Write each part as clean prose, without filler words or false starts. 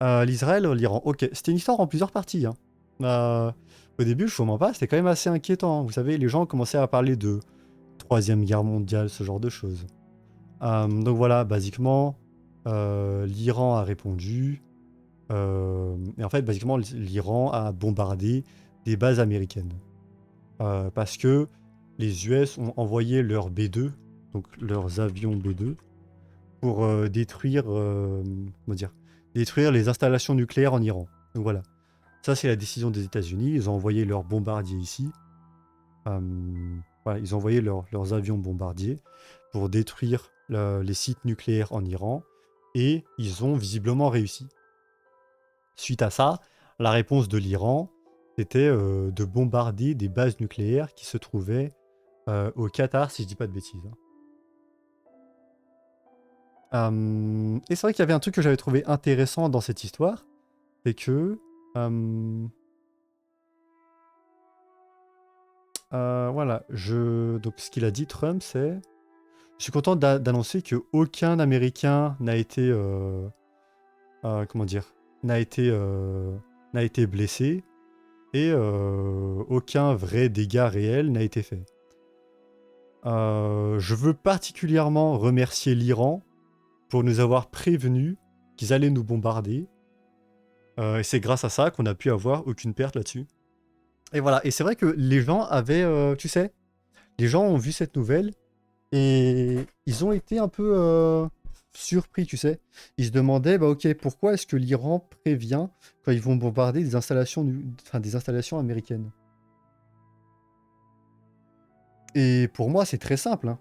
L'Israël, l'Iran. Ok, c'était une histoire en plusieurs parties, hein. Euh, Au début, je vous mens pas, c'était quand même assez inquiétant, hein. Vous savez, les gens commençaient à parler de Troisième Guerre mondiale, ce genre de choses. Donc voilà, basiquement, l'Iran a répondu. Et en fait, basiquement, l'Iran a bombardé des bases américaines. Parce que les US ont envoyé leurs B-2, donc leurs avions B-2, pour comment dire, détruire les installations nucléaires en Iran. Donc voilà, ça c'est la décision des États-Unis. Ils ont envoyé leurs bombardiers ici. Euh, voilà, ils ont envoyé leurs avions bombardiers pour détruire les sites nucléaires en Iran. Et ils ont visiblement réussi. Suite à ça, la réponse de l'Iran, c'était de bombarder des bases nucléaires qui se trouvaient au Qatar, si je dis pas de bêtises, hein. Et c'est vrai qu'il y avait un truc que j'avais trouvé intéressant dans cette histoire, c'est que voilà, donc ce qu'il a dit Trump, c'est je suis content d'annoncer que aucun Américain n'a été comment dire n'a été blessé et aucun vrai dégât réel n'a été fait. Je veux particulièrement remercier l'Iran pour nous avoir prévenus qu'ils allaient nous bombarder. Et c'est grâce à ça qu'on a pu avoir aucune perte là-dessus. Et voilà, et c'est vrai que les gens avaient, tu sais, les gens ont vu cette nouvelle et ils ont été un peu surpris, tu sais. Ils se demandaient, bah ok, pourquoi est-ce que l'Iran prévient quand ils vont bombarder des installations, enfin, des installations américaines? Et pour moi, c'est très simple, hein.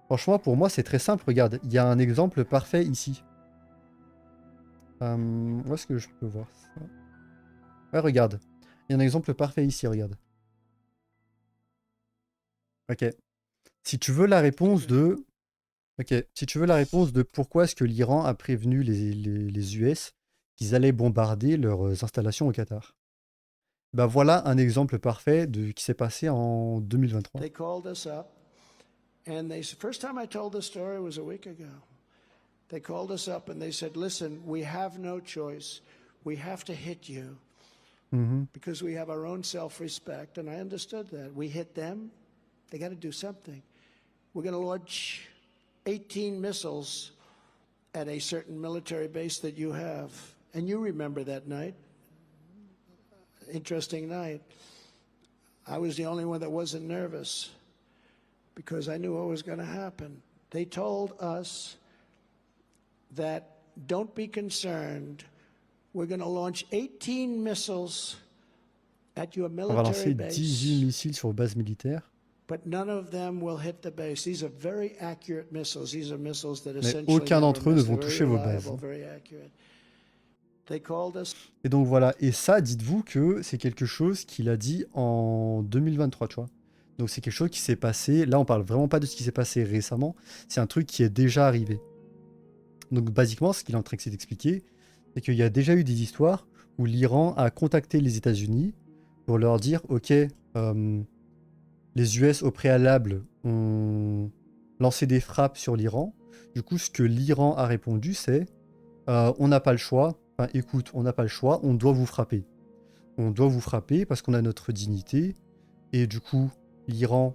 Franchement, pour moi, c'est très simple. Regarde, il y a un exemple parfait ici. Où est-ce que je peux voir ça? Ouais, regarde. Il y a un exemple parfait ici, regarde. Ok. Si tu veux la réponse de... Ok. Si tu veux la réponse de pourquoi est-ce que l'Iran a prévenu les US qu'ils allaient bombarder leurs installations au Qatar. Bah voilà un exemple parfait de qui s'est passé en 2023. They called us up, and first time I told this story was a week ago. They called us up and they said, "Listen, we have no choice. We have to hit you Mhm. because we have our own self-respect." And I understood that. We hit them, they got to do something. We're going to launch 18 missiles at a certain military base that you have. And you remember that night. Interesting night. I was the only one that wasn't nervous because I knew what was going to happen. They told us that don't be concerned. We're going to launch 18 missiles at your On va military lancer 18 base, missiles sur base militaire, but none of them will hit the base. These are very accurate missiles. These are missiles that mais essentially aucun never d'entre eux ne miss. vont They're very toucher vos bases, reliable, hein. very accurate. They called us. Et donc voilà, et ça, dites-vous que c'est quelque chose qu'il a dit en 2023, tu vois. Donc c'est quelque chose qui s'est passé, là on parle vraiment pas de ce qui s'est passé récemment, c'est un truc qui est déjà arrivé. Donc basiquement, ce qu'il est en train d'expliquer, c'est qu'il y a déjà eu des histoires où l'Iran a contacté les États-Unis pour leur dire, ok, les US au préalable ont lancé des frappes sur l'Iran. Du coup, ce que l'Iran a répondu, c'est, on n'a pas le choix. Enfin, écoute, on n'a pas le choix, on doit vous frapper. On doit vous frapper parce qu'on a notre dignité. Et du coup, l'Iran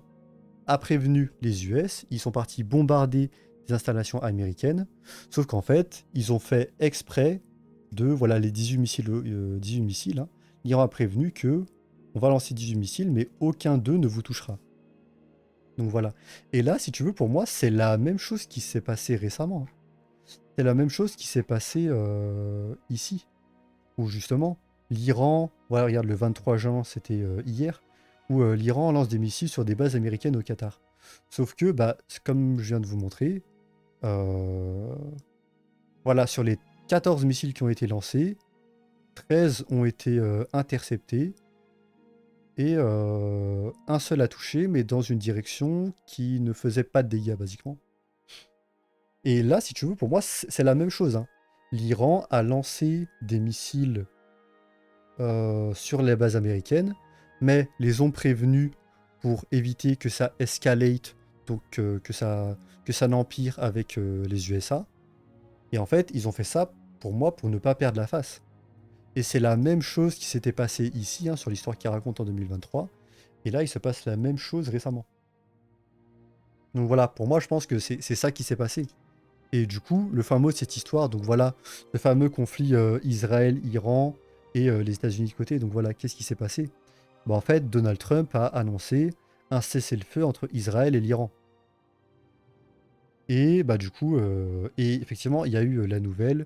a prévenu les US. Ils sont partis bombarder des installations américaines. Sauf qu'en fait, ils ont fait exprès de, voilà, les 18 missiles, 18 missiles, hein. L'Iran a prévenu que on va lancer 18 missiles, mais aucun d'eux ne vous touchera. Donc voilà. Et là, si tu veux, pour moi, c'est la même chose qui s'est passée récemment, hein. C'est la même chose qui s'est passée ici. Où justement, l'Iran, voilà, regarde, le 23 juin, c'était hier, où l'Iran lance des missiles sur des bases américaines au Qatar. Sauf que, bah, comme je viens de vous montrer, euh, voilà, sur les 14 missiles qui ont été lancés, 13 ont été interceptés et un seul a touché, mais dans une direction qui ne faisait pas de dégâts, basiquement. Et là, si tu veux, pour moi, c'est la même chose, hein. L'Iran a lancé des missiles sur les bases américaines, mais les ont prévenus pour éviter que ça escalate, donc que ça n'empire avec les USA. Et en fait, ils ont fait ça pour moi, pour ne pas perdre la face. Et c'est la même chose qui s'était passé ici, hein, sur l'histoire qu'il raconte en 2023. Et là, il se passe la même chose récemment. Donc voilà, pour moi, je pense que c'est ça qui s'est passé. Et du coup, le fin mot de cette histoire, donc voilà, le fameux conflit Israël-Iran et les États-Unis de côté. Donc voilà, qu'est-ce qui s'est passé? Bah, en fait, Donald Trump a annoncé un cessez-le-feu entre Israël et l'Iran. Et bah du coup, et effectivement, il y a eu la nouvelle.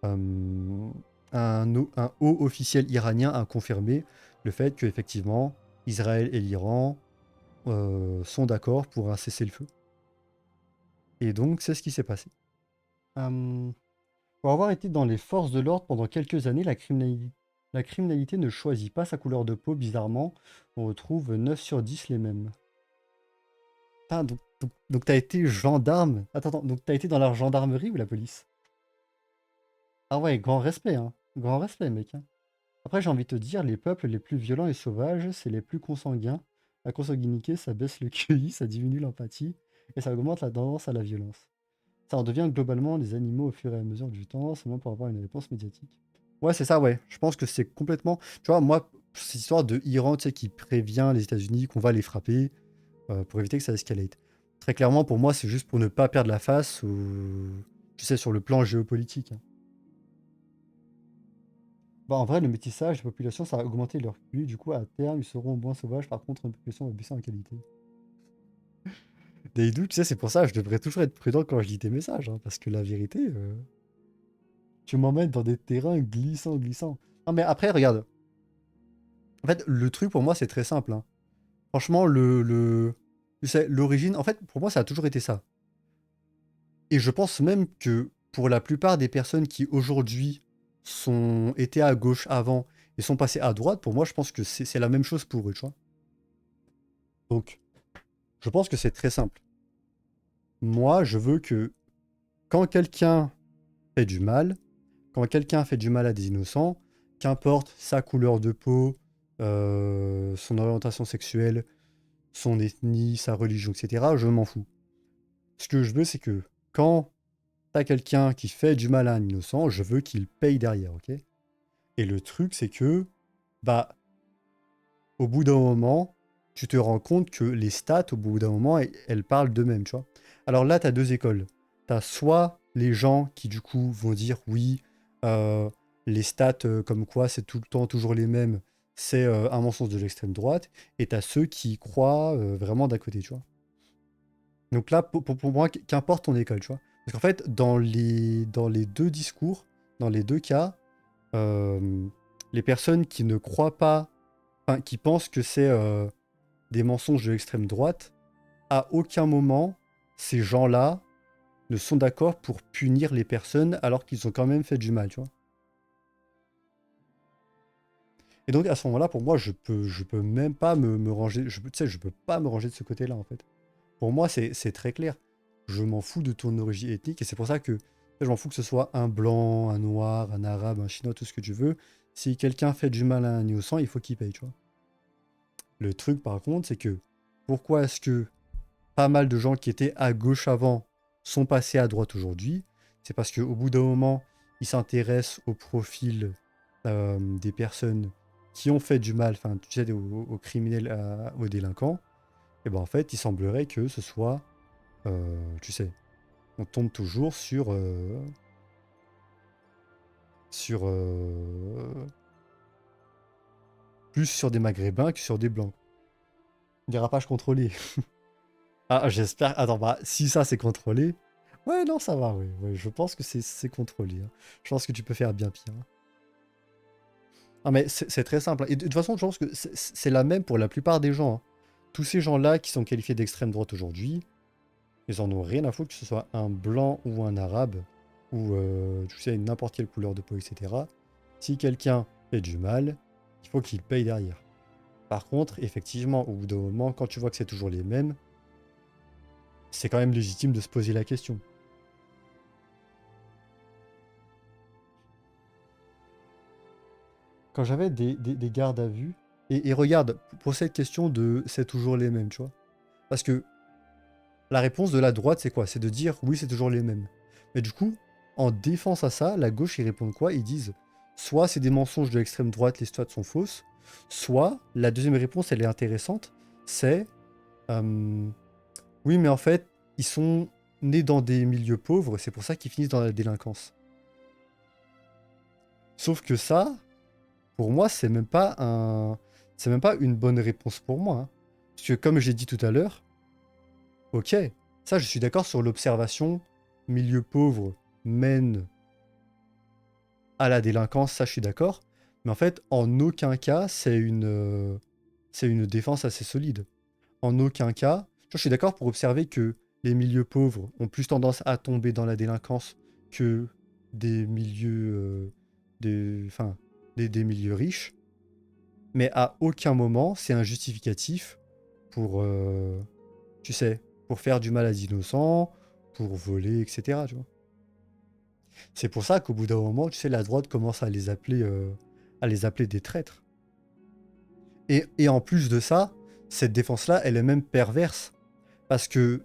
euh, un haut officiel iranien a confirmé le fait que effectivement, Israël et l'Iran sont d'accord pour un cessez-le-feu. Et donc, c'est ce qui s'est passé. Euh, pour avoir été dans les forces de l'ordre pendant quelques années, la criminalité ne choisit pas sa couleur de peau. Bizarrement, on retrouve 9 sur 10 les mêmes. Ah, donc t'as été gendarme. Attends, donc t'as été dans la gendarmerie ou la police? Ah ouais, grand respect, hein. Grand respect, mec, hein. Après, j'ai envie de te dire, les peuples les plus violents et sauvages, c'est les plus consanguins. La consanguinité, ça baisse le QI, ça diminue l'empathie, et ça augmente la tendance à la violence. Ça en devient globalement des animaux au fur et à mesure du temps, seulement pour avoir une réponse médiatique. Ouais, c'est ça, ouais. Je pense que c'est complètement... Tu vois, moi, cette histoire de Iran, tu sais, qui prévient les États-Unis qu'on va les frapper pour éviter que ça escalade. Très clairement, pour moi, c'est juste pour ne pas perdre la face, ou... tu sais, sur le plan géopolitique, hein. Bah, en vrai, le métissage des populations, ça a augmenté leur QI. Du coup, à terme, ils seront moins sauvages. Par contre, une population va baisser en qualité. Daidou, tu sais, c'est pour ça que je devrais toujours être prudent quand je lis tes messages, hein, parce que la vérité, tu m'emmènes dans des terrains glissants, glissants. Non, mais après, regarde. En fait, le truc pour moi, c'est très simple, hein. Franchement, tu sais, l'origine, en fait, pour moi, ça a toujours été ça. Et je pense même que pour la plupart des personnes qui aujourd'hui étaient à gauche avant et sont passées à droite, pour moi, je pense que c'est la même chose pour eux, tu vois. Donc, je pense que c'est très simple. Moi, je veux que quand quelqu'un fait du mal, quand quelqu'un fait du mal à des innocents, qu'importe sa couleur de peau, son orientation sexuelle, son ethnie, sa religion, etc., je m'en fous. Ce que je veux, c'est que quand t'as quelqu'un qui fait du mal à un innocent, je veux qu'il paye derrière, ok? Et le truc, c'est que, bah, au bout d'un moment, tu te rends compte que les stats, au bout d'un moment, elles parlent d'eux-mêmes, tu vois. Alors là, tu as deux écoles. Tu as soit les gens qui, du coup, vont dire oui, euh, les stats comme quoi c'est tout le temps toujours les mêmes, c'est un mensonge de l'extrême droite, et tu as ceux qui croient vraiment d'un côté, tu vois. Donc là, pour moi, qu'importe ton école, tu vois. Parce qu'en fait, dans les deux discours, dans les deux cas, euh, les personnes qui ne croient pas, enfin, qui pensent que c'est des mensonges de l'extrême droite, à aucun moment, ces gens-là ne sont d'accord pour punir les personnes alors qu'ils ont quand même fait du mal, tu vois. Et donc à ce moment-là, pour moi, je peux même pas me ranger, tu sais, je peux pas me ranger de ce côté-là, en fait. Pour moi, c'est très clair. Je m'en fous de ton origine ethnique, et c'est pour ça que je m'en fous que ce soit un blanc, un noir, un arabe, un chinois, tout ce que tu veux. Si quelqu'un fait du mal à un innocent, il faut qu'il paye, tu vois. Le truc, par contre, c'est que pourquoi est-ce que pas mal de gens qui étaient à gauche avant sont passés à droite aujourd'hui? C'est parce qu'au bout d'un moment, ils s'intéressent au profil des personnes qui ont fait du mal, enfin, tu sais, aux criminels, aux délinquants. Et ben en fait, il semblerait que ce soit, tu sais, on tombe toujours sur plus sur des maghrébins que sur des blancs. Dérapage contrôlé. Ah, j'espère. Attends, bah, si ça c'est contrôlé. Ouais, non, ça va, ouais, ouais, je pense que c'est contrôlé, hein. Je pense que tu peux faire bien pire, hein. Ah, mais c'est très simple, hein. Et de toute façon, je pense que c'est la même pour la plupart des gens, hein. Tous ces gens-là qui sont qualifiés d'extrême droite aujourd'hui, ils en ont rien à foutre que ce soit un blanc ou un arabe, ou tu sais, n'importe quelle couleur de peau, etc. Si quelqu'un fait du mal, il faut qu'il paye derrière. Par contre, effectivement, au bout d'un moment, quand tu vois que c'est toujours les mêmes, c'est quand même légitime de se poser la question. Quand j'avais des gardes à vue, et regarde, pour cette question de c'est toujours les mêmes, tu vois. Parce que la réponse de la droite, c'est quoi? C'est de dire oui, c'est toujours les mêmes. Mais du coup, en défense à ça, la gauche, ils répondent quoi? Ils disent, soit c'est des mensonges de l'extrême droite, les stats sont fausses, soit, la deuxième réponse, elle est intéressante, c'est, euh, oui, mais en fait, ils sont nés dans des milieux pauvres, c'est pour ça qu'ils finissent dans la délinquance. Sauf que ça, pour moi, c'est même pas une bonne réponse pour moi, hein. Parce que comme j'ai dit tout à l'heure, ok, ça, je suis d'accord sur l'observation, milieu pauvre mène à la délinquance, ça, je suis d'accord. Mais en fait, en aucun cas, c'est une défense assez solide. En aucun cas, je suis d'accord pour observer que les milieux pauvres ont plus tendance à tomber dans la délinquance que des milieux, enfin, des milieux riches. Mais à aucun moment, c'est un justificatif pour, tu sais, pour faire du mal à des innocents, pour voler, etc. Tu vois. C'est pour ça qu'au bout d'un moment, tu sais, la droite commence à les appeler des traîtres. Et en plus de ça, cette défense-là, elle est même perverse. Parce que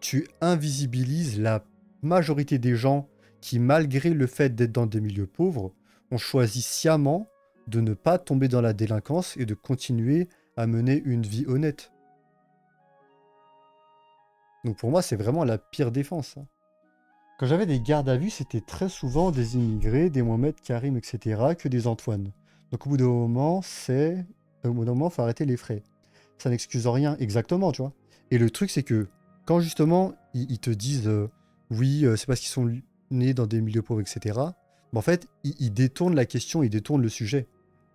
tu invisibilises la majorité des gens qui, malgré le fait d'être dans des milieux pauvres, ont choisi sciemment de ne pas tomber dans la délinquance et de continuer à mener une vie honnête. Donc pour moi, c'est vraiment la pire défense, hein. Quand j'avais des gardes à vue, c'était très souvent des immigrés, des Mohamed, Karim, etc., que des Antoine. Donc au bout d'un moment, faut arrêter les frais. Ça n'excuse rien exactement, tu vois. Et le truc, c'est que quand justement, ils te disent, oui, c'est parce qu'ils sont nés dans des milieux pauvres, etc., mais en fait, ils détournent la question, ils détournent le sujet.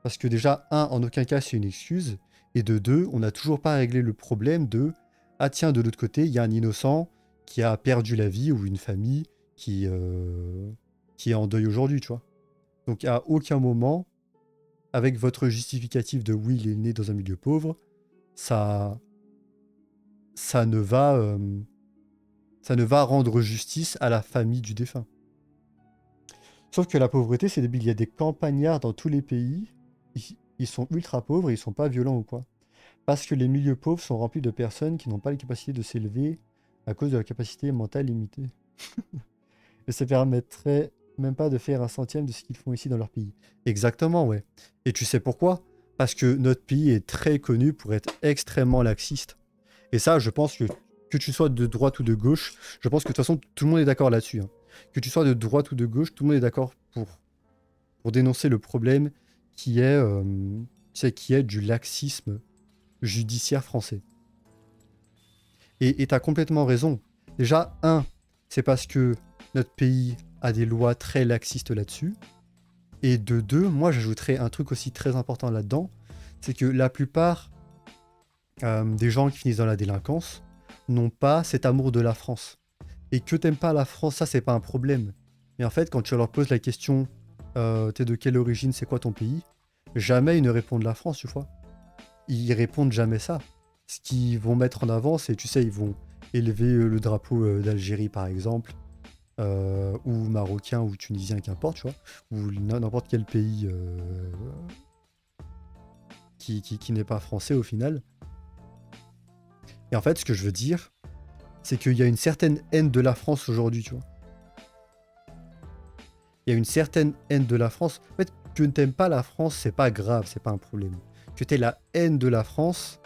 Parce que déjà, un, en aucun cas, c'est une excuse. Et de deux, on n'a toujours pas réglé le problème de, ah tiens, de l'autre côté, il y a un innocent qui a perdu la vie ou une famille qui est en deuil aujourd'hui, tu vois. Donc à aucun moment, avec votre justificatif de oui, il est né dans un milieu pauvre, ça, ça ne va, ça ne va rendre justice à la famille du défunt. Sauf que la pauvreté, c'est débile. Il y a des campagnards dans tous les pays. Ils sont ultra pauvres et ils sont pas violents ou quoi. Parce que les milieux pauvres sont remplis de personnes qui n'ont pas la capacité de s'élever à cause de la capacité mentale limitée. Et ça permettrait même pas de faire un centième de ce qu'ils font ici dans leur pays. Exactement, ouais. Et tu sais pourquoi? Parce que notre pays est très connu pour être extrêmement laxiste. Et ça, je pense que tu sois de droite ou de gauche, je pense que de toute façon, tout le monde est d'accord là-dessus, hein. Que tu sois de droite ou de gauche, tout le monde est d'accord pour dénoncer le problème qui est, qui est du laxisme judiciaire français. Et tu as complètement raison. Déjà, un, c'est parce que notre pays a des lois très laxistes là-dessus. Et de deux, moi j'ajouterais un truc aussi très important là-dedans, c'est que la plupart des gens qui finissent dans la délinquance n'ont pas cet amour de la France. Et que t'aimes pas la France, ça c'est pas un problème. Mais en fait, quand tu leur poses la question, t'es de quelle origine, c'est quoi ton pays, jamais ils ne répondent la France, tu vois. Ils répondent jamais ça. Ce qu'ils vont mettre en avant, c'est, tu sais, ils vont élever le drapeau d'Algérie par exemple, ou marocain ou tunisien, qu'importe, tu vois, ou n'importe quel pays qui n'est pas français au final. Et en fait, ce que je veux dire, c'est qu'il y a une certaine haine de la France aujourd'hui, tu vois. Il y a une certaine haine de la France. En fait, que tu n'aimes pas la France, c'est pas grave, c'est pas un problème. Que tu aies la haine de la France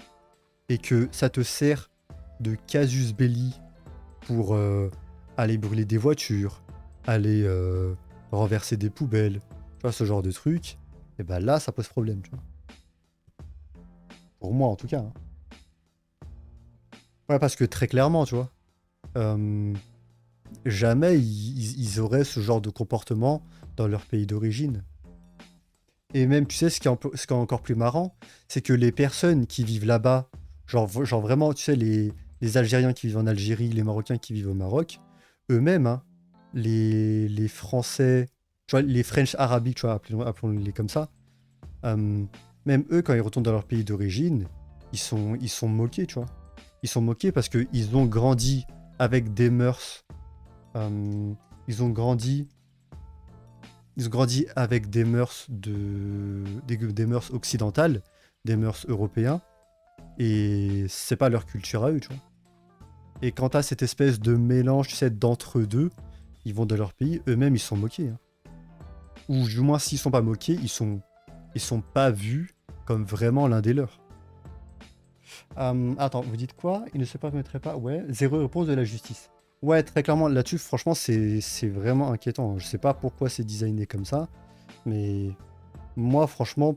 et que ça te sert de casus belli pour aller brûler des voitures, aller renverser des poubelles, tu vois, ce genre de truc, et ben là, ça pose problème, tu vois. Pour moi, en tout cas, hein. Ouais, parce que très clairement, tu vois, euh, jamais ils auraient ce genre de comportement dans leur pays d'origine. Et même, tu sais, ce qui est encore plus marrant, c'est que les personnes qui vivent là-bas, genre vraiment, tu sais, les Algériens qui vivent en Algérie, les Marocains qui vivent au Maroc, eux-mêmes, hein, les Français, tu vois, les French arabiques, tu vois, appelons-les comme ça, euh, même eux, quand ils retournent dans leur pays d'origine, ils sont moqués, tu vois. Ils sont moqués parce qu'ils ont grandi avec des mœurs, ils ont grandi avec des mœurs des mœurs occidentales, des mœurs européens, et c'est pas leur culture à eux, tu vois. Et quand t'as cette espèce de mélange, tu sais, d'entre-deux, ils vont dans leur pays, eux-mêmes ils sont moqués, hein. Ou du moins s'ils sont pas moqués, ils sont pas vus comme vraiment l'un des leurs. Attends, vous dites quoi? Il ne se permettrait pas. Ouais, zéro réponse de la justice. Ouais, très clairement, là-dessus, franchement, c'est vraiment inquiétant. Je sais pas pourquoi c'est designé comme ça, mais moi, franchement,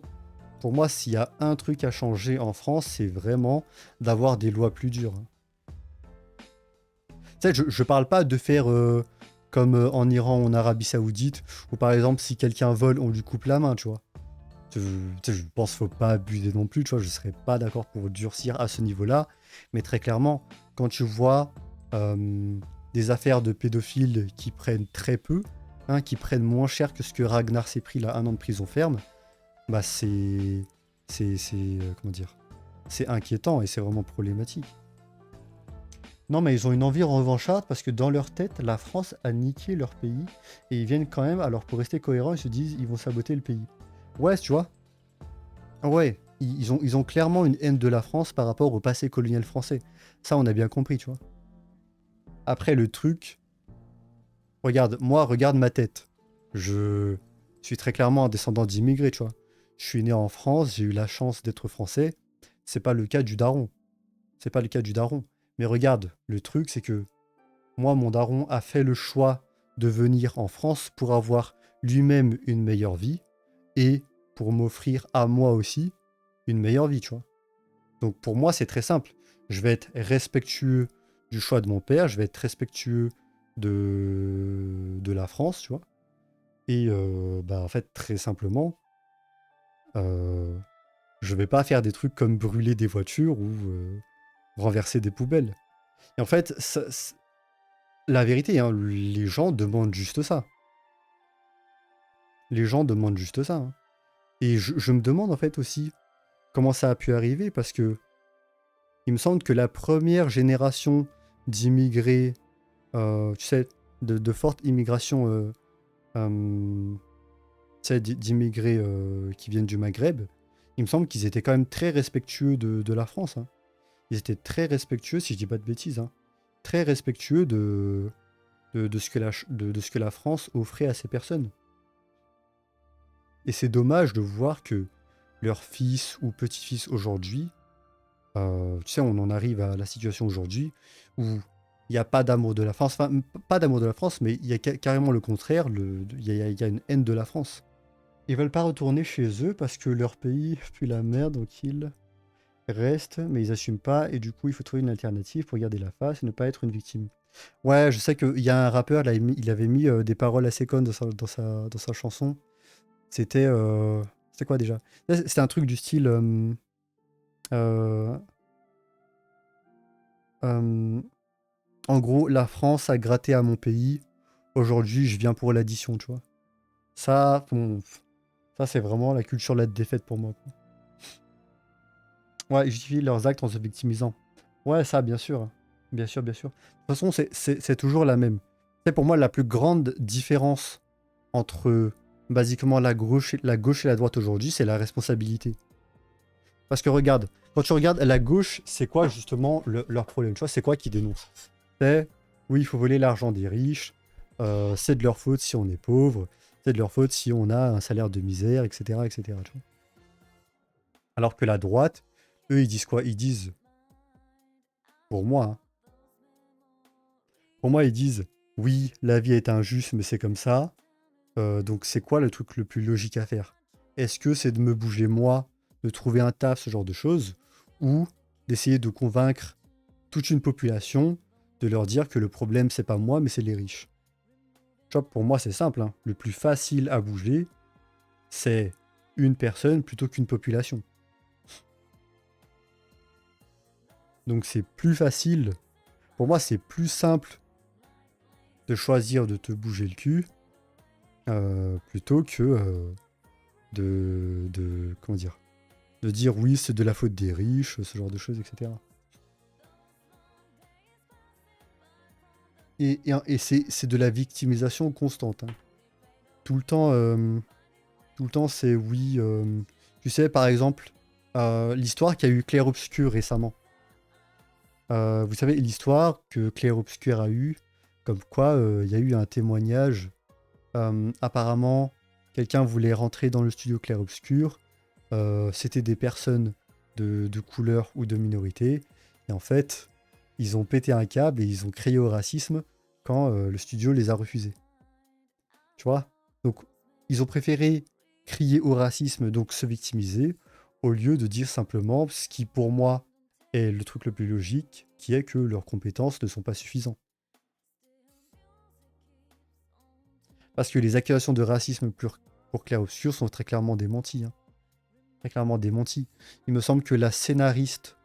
pour moi, s'il y a un truc à changer en France, c'est vraiment d'avoir des lois plus dures, hein. Tu sais, je parle pas de faire comme en Iran ou en Arabie Saoudite, où par exemple, si quelqu'un vole, on lui coupe la main, tu vois. Tu sais, je pense qu'il faut pas abuser non plus, tu vois. Je serais pas d'accord pour durcir à ce niveau-là. Mais très clairement, quand tu vois des affaires de pédophiles qui prennent très peu, hein, qui prennent moins cher que ce que Ragnar s'est pris là, 1 an de prison ferme, bah comment dire, c'est inquiétant et c'est vraiment problématique. Non, mais ils ont une envie revancharde parce que dans leur tête, la France a niqué leur pays et ils viennent quand même, alors pour rester cohérents, ils se disent ils vont saboter le pays. Ouais, tu vois. Ouais, ils ont clairement une haine de la France par rapport au passé colonial français. Ça, on a bien compris, tu vois. Après, le truc, regarde ma tête. Je suis très clairement un descendant d'immigrés, tu vois. Je suis né en France, j'ai eu la chance d'être français. C'est pas le cas du daron. C'est pas le cas du daron. Mais regarde, le truc, c'est que moi, mon daron a fait le choix de venir en France pour avoir lui-même une meilleure vie et pour m'offrir à moi aussi une meilleure vie, tu vois. Donc pour moi, c'est très simple. Je vais être respectueux du choix de mon père, je vais être respectueux de la France, tu vois. Et bah, en fait, très simplement, euh, je vais pas faire des trucs comme brûler des voitures ou renverser des poubelles. Et en fait, la vérité, hein, les gens demandent juste ça. Les gens demandent juste ça, hein. Et je me demande en fait aussi comment ça a pu arriver parce que il me semble que la première génération d'immigrés, tu sais, de forte immigration, tu sais, d'immigrés qui viennent du Maghreb, il me semble qu'ils étaient quand même très respectueux de la France, hein. Ils étaient très respectueux, si je dis pas de bêtises, hein, très respectueux de ce que de ce que la France offrait à ces personnes. Et c'est dommage de voir que leur fils ou petit-fils aujourd'hui, tu sais, on en arrive à la situation aujourd'hui où il n'y a pas d'amour de la France, enfin, pas d'amour de la France, mais il y a carrément le contraire, il y a une haine de la France. Ils veulent pas retourner chez eux parce que leur pays pue la merde, donc ils restent, mais ils assument pas, et du coup, il faut trouver une alternative pour garder la face et ne pas être une victime. Ouais, je sais qu'il y a un rappeur, là, il avait mis des paroles assez connes dans sa chanson. C'était c'était quoi déjà? C'était un truc du style euh, euh, en gros, la France a gratté à mon pays. Aujourd'hui, je viens pour l'addition, tu vois. Ça, bon, ça c'est vraiment la culture de la défaite pour moi, quoi. Ouais, ils justifient leurs actes en se victimisant. Ouais, ça, bien sûr, hein. Bien sûr, bien sûr. De toute façon, c'est toujours la même. C'est pour moi la plus grande différence entre basiquement la gauche et la droite aujourd'hui, c'est la responsabilité. Parce que regarde, quand tu regardes la gauche, c'est quoi justement leur problème? Tu vois, c'est quoi qu'ils dénoncent? C'est, oui, il faut voler l'argent des riches, c'est de leur faute si on est pauvre, c'est de leur faute si on a un salaire de misère, etc. etc. tu vois. Alors que la droite, eux, ils disent quoi? Ils disent, pour moi, hein, pour moi, ils disent, oui, la vie est injuste, mais c'est comme ça. Donc c'est quoi le truc le plus logique à faire? Est-ce que c'est de me bouger moi, de trouver un taf, ce genre de choses, ou d'essayer de convaincre toute une population, de leur dire que le problème c'est pas moi, mais c'est les riches? Tu vois, pour moi c'est simple, hein. Le plus facile à bouger, c'est une personne plutôt qu'une population. Donc c'est plus facile, pour moi c'est plus simple de choisir de te bouger le cul plutôt que comment dire, de dire oui, c'est de la faute des riches, ce genre de choses, etc. Et c'est de la victimisation constante, hein. Tout le temps, c'est oui. Tu sais, par exemple, l'histoire qu'a eu Clair Obscur récemment. Vous savez, l'histoire que Clair Obscur a eue comme quoi il y a eu un témoignage. Apparemment, quelqu'un voulait rentrer dans le studio clair-obscur. C'était des personnes de couleur ou de minorité. Et en fait, ils ont pété un câble et ils ont crié au racisme quand le studio les a refusés. Tu vois? Donc, ils ont préféré crier au racisme, donc se victimiser, au lieu de dire simplement ce qui, pour moi, est le truc le plus logique, qui est que leurs compétences ne sont pas suffisantes. Parce que les accusations de racisme pour clair-obscur sont très clairement démenties. Hein. Très clairement démenties. Il me semble que la scénariste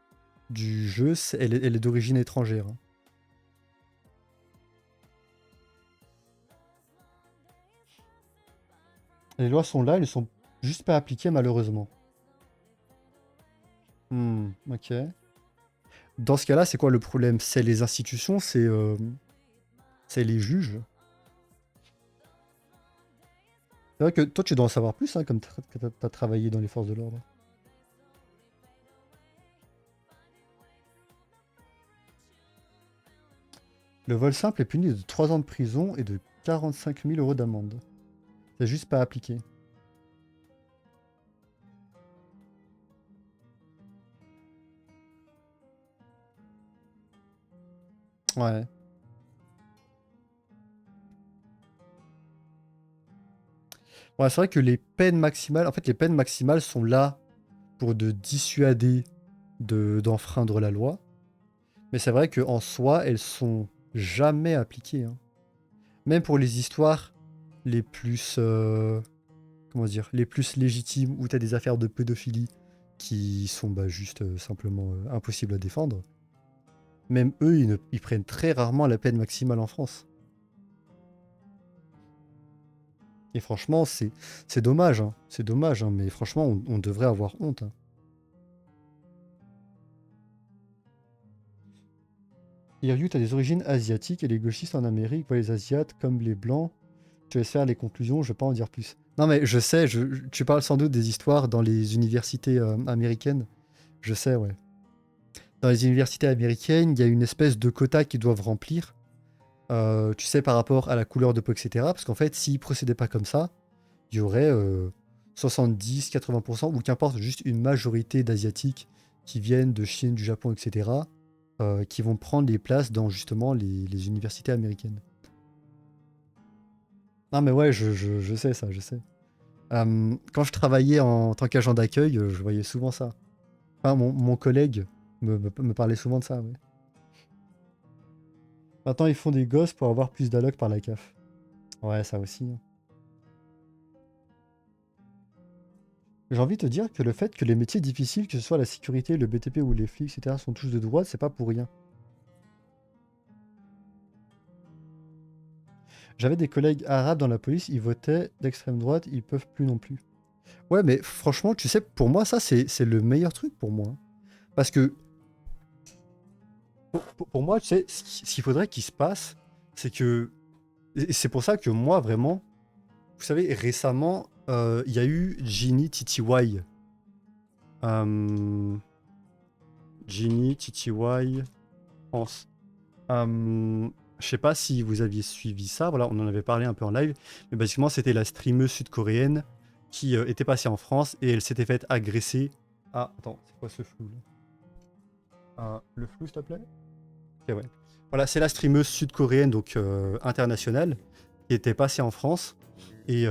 du jeu, elle est d'origine étrangère. Hein. Les lois sont là, elles ne sont juste pas appliquées malheureusement. Ok. Dans ce cas-là, c'est quoi le problème? C'est les institutions, c'est les juges. C'est vrai que toi, tu dois en savoir plus, hein, comme tu as travaillé dans les forces de l'ordre. Le vol simple est puni de 3 ans de prison et de 45 000 euros d'amende. C'est juste pas appliqué. Ouais. Ouais, c'est vrai que les peines maximales, en fait, les peines maximales sont là pour de dissuader d'enfreindre la loi. Mais c'est vrai qu'en soi, elles sont jamais appliquées. Hein. Même pour les histoires les plus, comment dire, les plus légitimes, où tu as des affaires de pédophilie qui sont bah, juste simplement impossibles à défendre. Même eux, ils prennent très rarement la peine maximale en France. Et franchement, c'est dommage. Hein. C'est dommage, hein, mais franchement, on devrait avoir honte. Hein. Hiryu, tu as des origines asiatiques et les gauchistes en Amérique voient les Asiates comme les Blancs. Je vais faire les conclusions, je ne vais pas en dire plus. Non mais je sais, tu parles sans doute des histoires dans les universités américaines. Je sais, ouais. Dans les universités américaines, il y a une espèce de quota qu'ils doivent remplir. Tu sais, par rapport à la couleur de peau, etc. Parce qu'en fait, s'ils procédaient pas comme ça, il y aurait 70, 80%, ou qu'importe, juste une majorité d'Asiatiques qui viennent de Chine, du Japon, etc., qui vont prendre les places dans justement les universités américaines. Non mais ouais, je sais ça, je sais. Quand je travaillais en tant qu'agent d'accueil, je voyais souvent ça. Enfin, mon collègue me parlait souvent de ça, ouais. Maintenant, ils font des gosses pour avoir plus d'allocs par la CAF. Ouais, ça aussi. Hein. J'ai envie de te dire que le fait que les métiers difficiles, que ce soit la sécurité, le BTP ou les flics, etc., sont tous de droite, c'est pas pour rien. J'avais des collègues arabes dans la police, ils votaient d'extrême droite, ils peuvent plus non plus. Ouais, mais franchement, tu sais, pour moi, ça, c'est le meilleur truc pour moi. Hein. Parce que, pour moi, tu sais, ce qu'il faudrait qu'il se passe, c'est que... Et c'est pour ça que moi, vraiment, vous savez, récemment, il y a eu Ginny TTY. Ginny TTY France. Je sais pas si vous aviez suivi ça, voilà, on en avait parlé un peu en live, mais basiquement, c'était la streameuse sud-coréenne qui était passée en France et elle s'était faite agresser. Ah, attends, c'est quoi ce flou là Le flou, s'il te plaît. Ok, ouais. Voilà, c'est la streameuse sud-coréenne, donc internationale, qui était passée en France. Et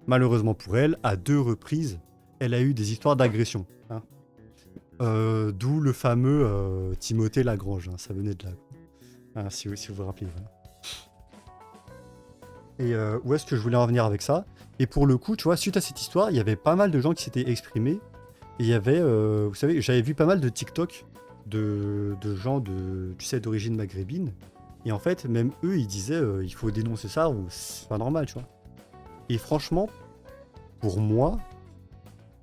malheureusement pour elle, à 2 reprises, elle a eu des histoires d'agression. Hein. D'où le fameux Timothée Lagrange. Hein, ça venait de là. Hein, si vous vous rappelez. Voilà. Et où est-ce que je voulais en venir avec ça? Et pour le coup, tu vois, suite à cette histoire, il y avait pas mal de gens qui s'étaient exprimés. Et il y avait, vous savez, j'avais vu pas mal de TikTok de gens tu sais, d'origine maghrébine. Et en fait, même eux, ils disaient, il faut dénoncer ça ou c'est pas normal, tu vois. Et franchement, pour moi,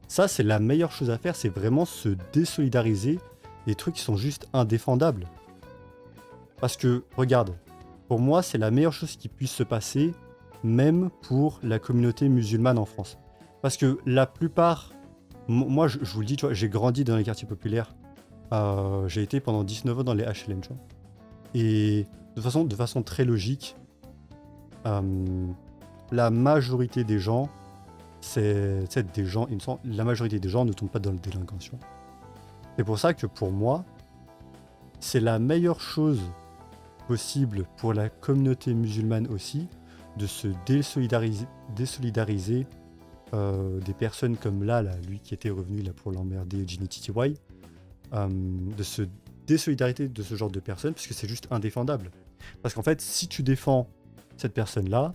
ça, c'est la meilleure chose à faire, c'est vraiment se désolidariser des trucs qui sont juste indéfendables. Parce que, regarde, pour moi, c'est la meilleure chose qui puisse se passer, même pour la communauté musulmane en France. Parce que la plupart... Moi, je vous le dis, tu vois, j'ai grandi dans les quartiers populaires. J'ai été pendant 19 ans dans les HLM, tu vois. Et de façon très logique, la majorité des gens, c'est des gens, la majorité des gens ne tombent pas dans la délinquance. C'est pour ça que pour moi, c'est la meilleure chose possible pour la communauté musulmane aussi de se désolidariser des personnes comme là, lui qui était revenu là pour l'emmerder, Ginny TTY, de se désolidariser de ce genre de personnes parce que c'est juste indéfendable. Parce qu'en fait, si tu défends cette personne-là,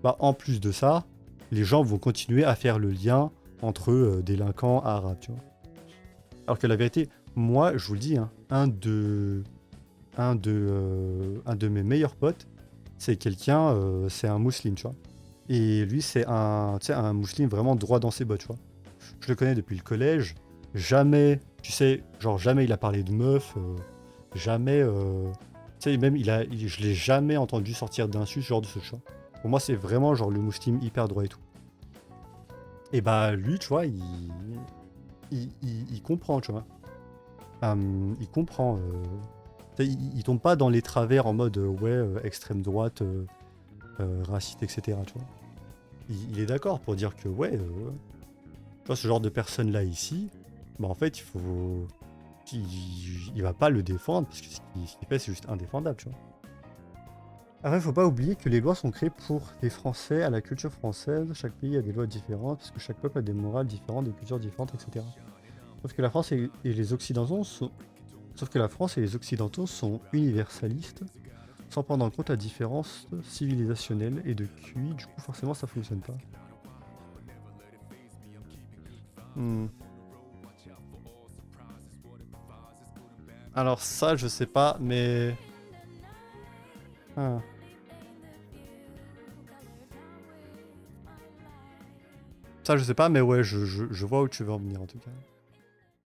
bah, en plus de ça, les gens vont continuer à faire le lien entre délinquants arabes, tu vois. Alors que la vérité, moi, je vous le dis, hein, un de mes meilleurs potes, c'est c'est un musulman, tu vois. Et lui, c'est un musulman vraiment droit dans ses bottes, tu vois. Je le connais depuis le collège. Jamais, tu sais, genre jamais il a parlé de meuf. Jamais, tu sais, même je l'ai jamais entendu sortir d'insultes, ce genre de ce choix. Pour moi, c'est vraiment genre le musulman hyper droit et tout. Et bah lui, tu vois, il comprend, tu vois. Il comprend. Il tombe pas dans les travers en mode extrême droite, raciste, etc. Tu vois. Il est d'accord pour dire que tu vois, ce genre de personne là ici, bah en fait il va pas le défendre parce que ce qu'il fait c'est juste indéfendable, tu vois. Après, faut pas oublier que les lois sont créées pour les Français, à la culture française. Chaque pays a des lois différentes parce que chaque peuple a des morales différentes, des cultures différentes, etc. Sauf que la France et les Occidentaux sont universalistes, sans prendre en compte la différence civilisationnelle et de QI, du coup forcément ça fonctionne pas. Alors ça je sais pas, mais... Ah. Ça je sais pas, mais ouais, je vois où tu veux en venir en tout cas.